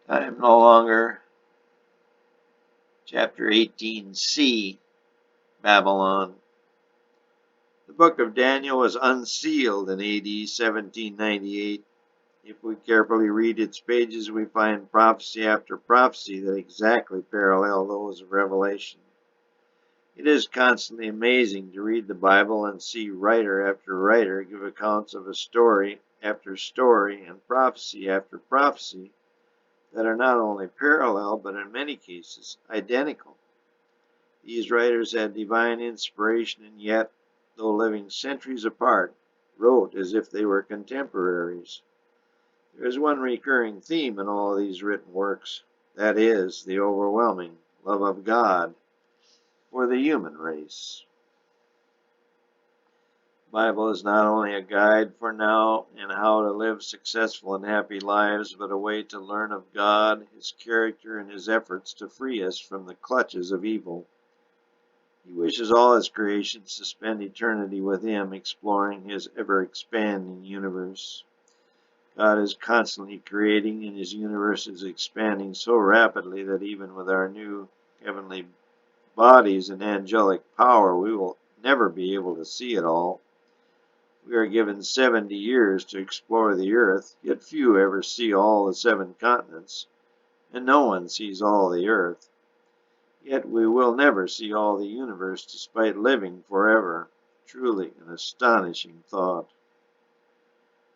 Time no longer. Chapter 18c, Babylon. The book of Daniel was unsealed in AD 1798. If we carefully read its pages, we find prophecy after prophecy that exactly parallel those of Revelation. It is constantly amazing to read the Bible and see writer after writer give accounts of a story after story and prophecy after prophecy that are not only parallel, but in many cases identical. These writers had divine inspiration and yet, though living centuries apart, wrote as if they were contemporaries. There is one recurring theme in all of these written works, that is, the overwhelming love of God for the human race. The Bible is not only a guide for now and how to live successful and happy lives, but a way to learn of God, His character, and His efforts to free us from the clutches of evil. He wishes all His creations to spend eternity with Him, exploring His ever-expanding universe. God is constantly creating, and His universe is expanding so rapidly that even with our new heavenly bodies and angelic power, we will never be able to see it all. We are given 70 years to explore the earth, yet few ever see all the 7 continents, and no one sees all the earth. Yet we will never see all the universe despite living forever. Truly an astonishing thought.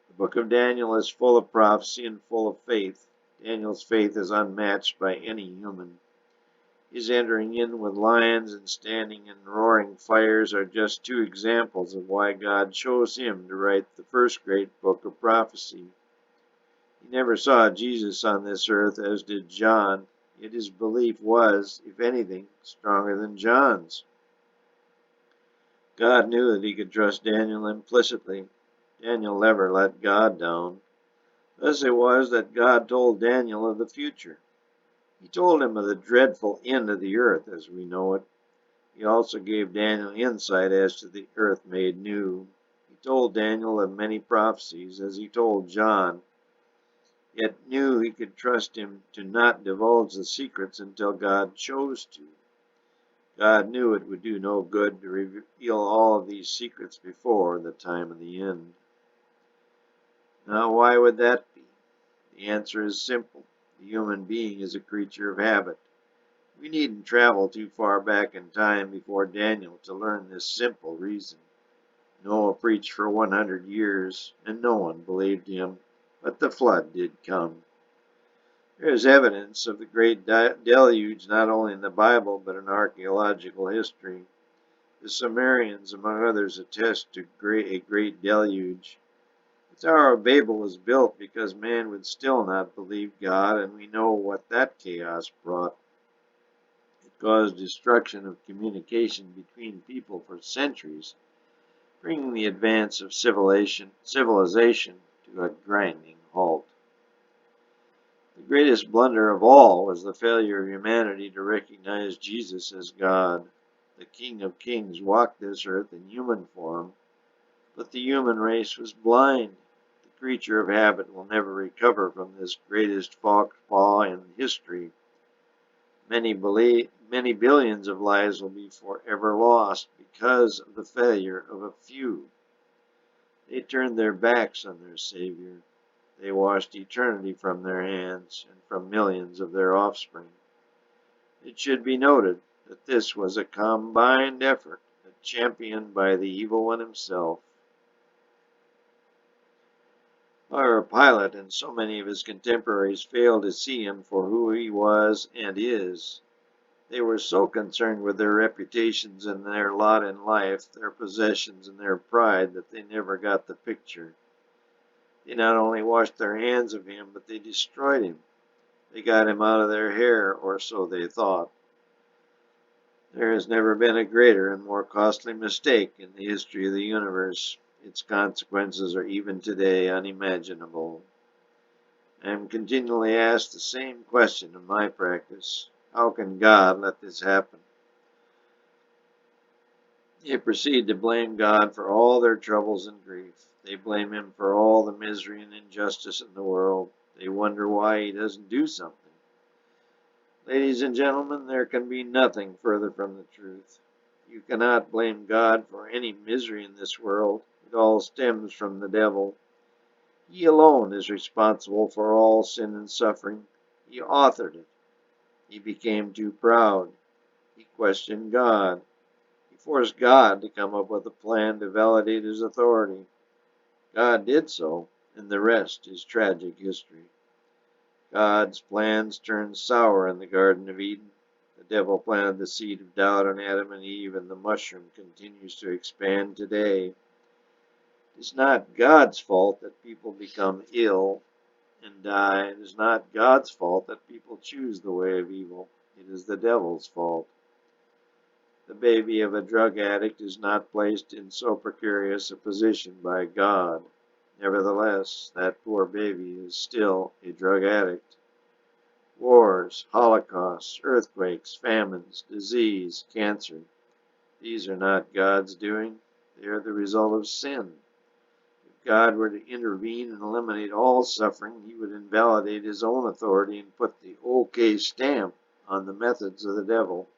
The book of Daniel is full of prophecy and full of faith. Daniel's faith is unmatched by any human. His entering in with lions and standing in roaring fires are just 2 examples of why God chose him to write the first great book of prophecy. He never saw Jesus on this earth, as did John, yet his belief was, if anything, stronger than John's. God knew that he could trust Daniel implicitly. Daniel never let God down. Thus it was that God told Daniel of the future. He told him of the dreadful end of the earth as we know it. He also gave Daniel insight as to the earth made new. He told Daniel of many prophecies, as he told John, yet knew he could trust him to not divulge the secrets until God chose to. God knew it would do no good to reveal all of these secrets before the time of the end. Now, why would that be? The answer is simple. The human being is a creature of habit. We needn't travel too far back in time before Daniel to learn this simple reason. Noah preached for 100 years, and no one believed him, but the flood did come. There is evidence of the great deluge not only in the Bible but in archaeological history. The Sumerians, among others, attest to a great deluge. The Tower of Babel was built because man would still not believe God, and we know what that chaos brought. It caused destruction of communication between people for centuries, bringing the advance of civilization to a grinding halt. The greatest blunder of all was the failure of humanity to recognize Jesus as God. The King of Kings walked this earth in human form, but the human race was blind. The creature of habit will never recover from this greatest flaw in history. Many billions of lives will be forever lost because of the failure of a few. They turned their backs on their Savior. They washed eternity from their hands and from millions of their offspring. It should be noted that this was a combined effort, championed by the evil one himself. However, Pilate and so many of his contemporaries failed to see him for who he was and is. They were so concerned with their reputations and their lot in life, their possessions and their pride, that they never got the picture. They not only washed their hands of him, but they destroyed him. They got him out of their hair, or so they thought. There has never been a greater and more costly mistake in the history of the universe. Its consequences are even today unimaginable. I am continually asked the same question in my practice. How can God let this happen? They proceed to blame God for all their troubles and grief. They blame Him for all the misery and injustice in the world. They wonder why he doesn't do something. Ladies and gentlemen, there can be nothing further from the truth. You cannot blame God for any misery in this world. It all stems from the devil. He alone is responsible for all sin and suffering. He authored it. He became too proud. He questioned God. He forced God to come up with a plan to validate his authority. God did so, and the rest is tragic history. God's plans turned sour in the Garden of Eden. The devil planted the seed of doubt on Adam and Eve, and the mushroom continues to expand today. It's not God's fault that people become ill and die. It is not God's fault that people choose the way of evil. It is the devil's fault. The baby of a drug addict is not placed in so precarious a position by God. Nevertheless, that poor baby is still a drug addict. Wars, holocausts, earthquakes, famines, disease, cancer. These are not God's doing. They are the result of sin. If God were to intervene and eliminate all suffering, he would invalidate his own authority and put the OK stamp on the methods of the devil.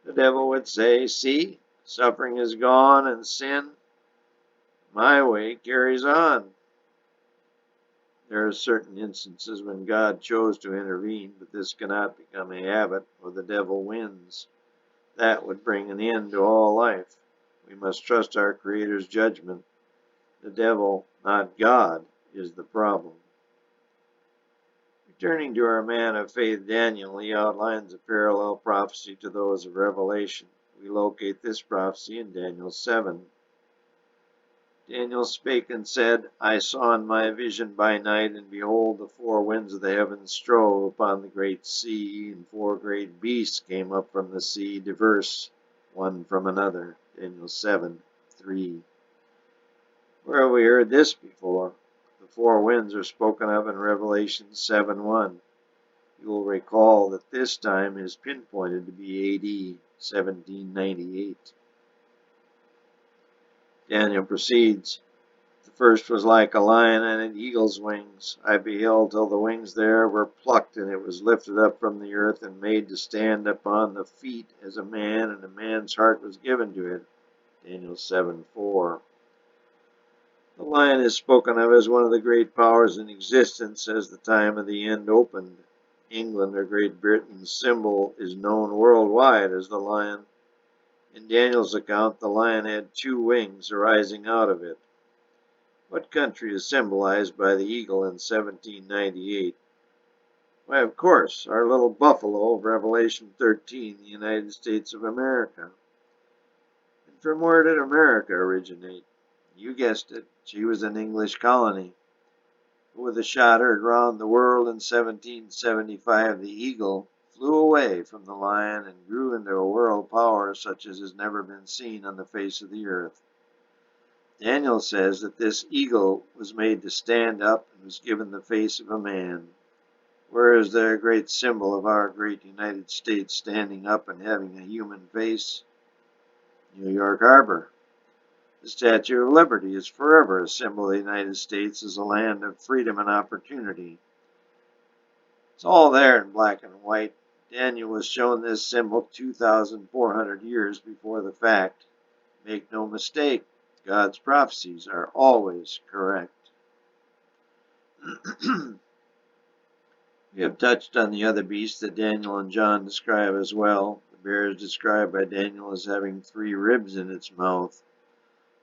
The devil would say, see, suffering is gone and sin, my way, carries on. There are certain instances when God chose to intervene, but this cannot become a habit, or the devil wins. That would bring an end to all life. We must trust our Creator's judgment. The devil, not God, is the problem. Returning to our man of faith Daniel, he outlines a parallel prophecy to those of Revelation. We locate this prophecy in Daniel 7. Daniel spake and said, I saw in my vision by night, and behold, the four winds of the heavens strove upon the great sea, and four great beasts came up from the sea, diverse one from another. Daniel 7:3. Where have we heard this before? The four winds are spoken of in Revelation 7:1. You will recall that this time is pinpointed to be AD 1798. Daniel proceeds. The first was like a lion and an eagle's wings. I beheld till the wings there were plucked, and it was lifted up from the earth and made to stand upon the feet as a man, and a man's heart was given to it. Daniel 7:4. The lion is spoken of as one of the great powers in existence as the time of the end opened. England, or Great Britain's symbol, is known worldwide as the lion. In Daniel's account, the lion had two wings arising out of it. What country is symbolized by the eagle in 1798? Why, of course, our little buffalo of Revelation 13, the United States of America. And from where did America originate? You guessed it, she was an English colony. But with a shot heard round the world in 1775, the eagle flew away from the lion and grew into a world power such as has never been seen on the face of the earth. Daniel says that this eagle was made to stand up and was given the face of a man. Where is there a great symbol of our great United States standing up and having a human face? New York Harbor. The Statue of Liberty is forever a symbol of the United States as a land of freedom and opportunity. It's all there in black and white. Daniel was shown this symbol 2,400 years before the fact. Make no mistake, God's prophecies are always correct. We have touched on the other beasts that Daniel and John describe as well. The bear is described by Daniel as having 3 ribs in its mouth.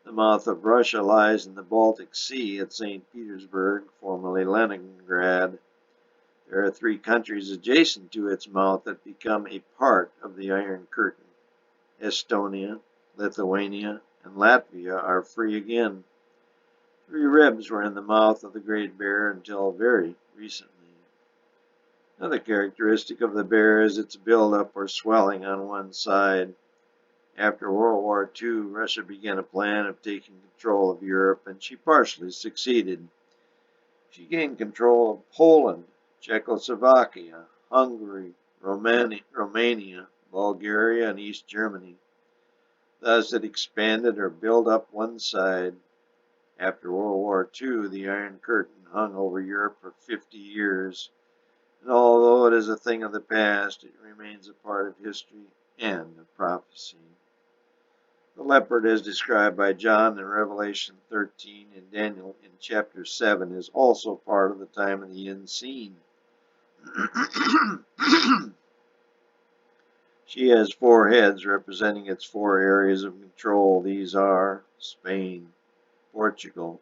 The mouth of Russia lies in the Baltic Sea at St. Petersburg, formerly Leningrad. There are 3 countries adjacent to its mouth that become a part of the Iron Curtain. Estonia, Lithuania, and Latvia are free again. 3 ribs were in the mouth of the Great Bear until very recently. Another characteristic of the bear is its buildup or swelling on one side. After World War II, Russia began a plan of taking control of Europe, and she partially succeeded. She gained control of Poland, Czechoslovakia, Hungary, Romania, Bulgaria, and East Germany. Thus it expanded or built up one side. After World War II, the Iron Curtain hung over Europe for 50 years, and although it is a thing of the past, it remains a part of history and of prophecy. The leopard, as described by John in Revelation 13 and Daniel in chapter 7, is also part of the time of the end scene. She has 4 heads representing its 4 areas of control. These are Spain, Portugal,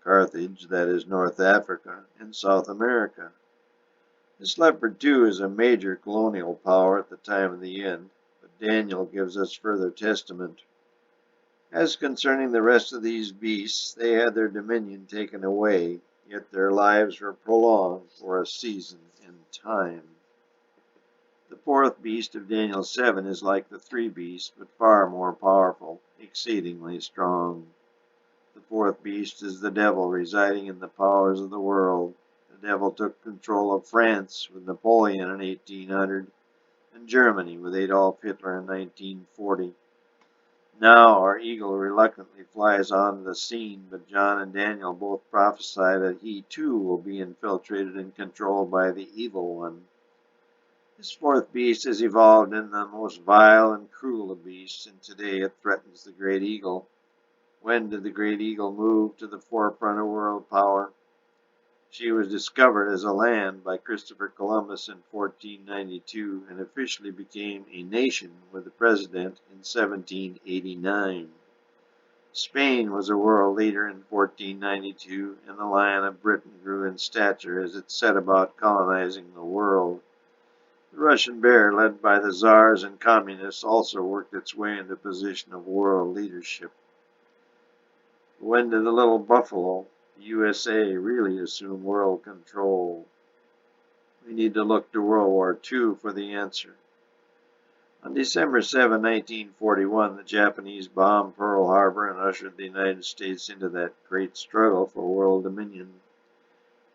Carthage, that is North Africa, and South America. This leopard too is a major colonial power at the time of the end, but Daniel gives us further testament. As concerning the rest of these beasts, they had their dominion taken away, yet their lives were prolonged for a season in time. The 4th beast of Daniel 7 is like the 3 beasts, but far more powerful, exceedingly strong. The 4th beast is the devil residing in the powers of the world. The devil took control of France with Napoleon in 1800 and Germany with Adolf Hitler in 1940. Now our eagle reluctantly flies on the scene, but John and Daniel both prophesy that he too will be infiltrated and controlled by the evil one. This 4th beast has evolved into the most vile and cruel of beasts, and today it threatens the great eagle. When did the great eagle move to the forefront of world power? She was discovered as a land by Christopher Columbus in 1492 and officially became a nation with a president in 1789. Spain was a world leader in 1492, and the Lion of Britain grew in stature as it set about colonizing the world. The Russian bear, led by the czars and communists, also worked its way into a position of world leadership. When did the little buffalo, the USA, really assume world control? We need to look to World War II for the answer. On December 7, 1941, the Japanese bombed Pearl Harbor and ushered the United States into that great struggle for world dominion.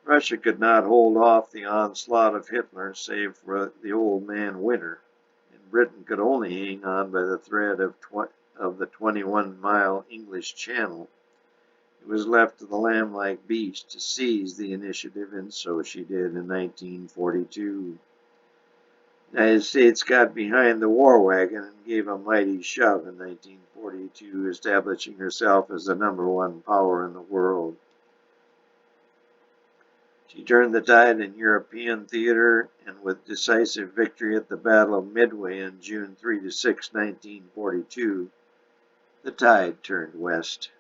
Russia could not hold off the onslaught of Hitler, save for the old man Winter, and Britain could only hang on by the thread of the 21-mile English Channel. It was left to the lamb-like beast to seize the initiative, and so she did in 1942. The United States got behind the war wagon and gave a mighty shove in 1942, establishing herself as the #1 power in the world. She turned the tide in European theater, and with decisive victory at the Battle of Midway on June 3–6, 1942, the tide turned west.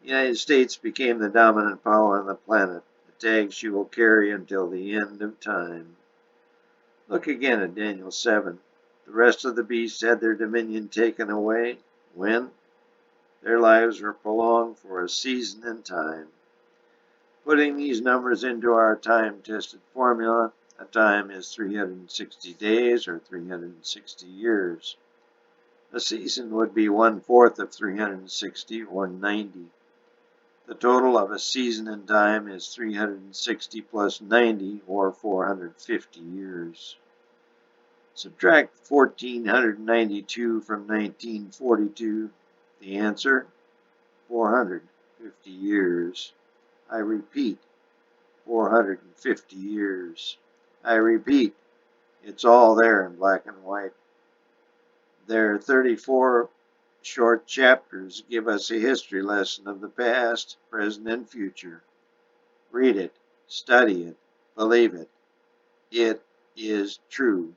The United States became the dominant power on the planet, a tag she will carry until the end of time. Look again at Daniel 7. The rest of the beasts had their dominion taken away. When? Their lives were prolonged for a season in time. Putting these numbers into our time-tested formula, a time is 360 days or 360 years. A season would be 1/4 of 360 or 90. The total of a season in time is 360 plus 90 or 450 years. Subtract 1492 from 1942. The answer? 450 years. I repeat, 450 years. I repeat, it's all there in black and white. There are 34 short chapters give us a history lesson of the past, present, and future. Read it, study it, believe it. It is true.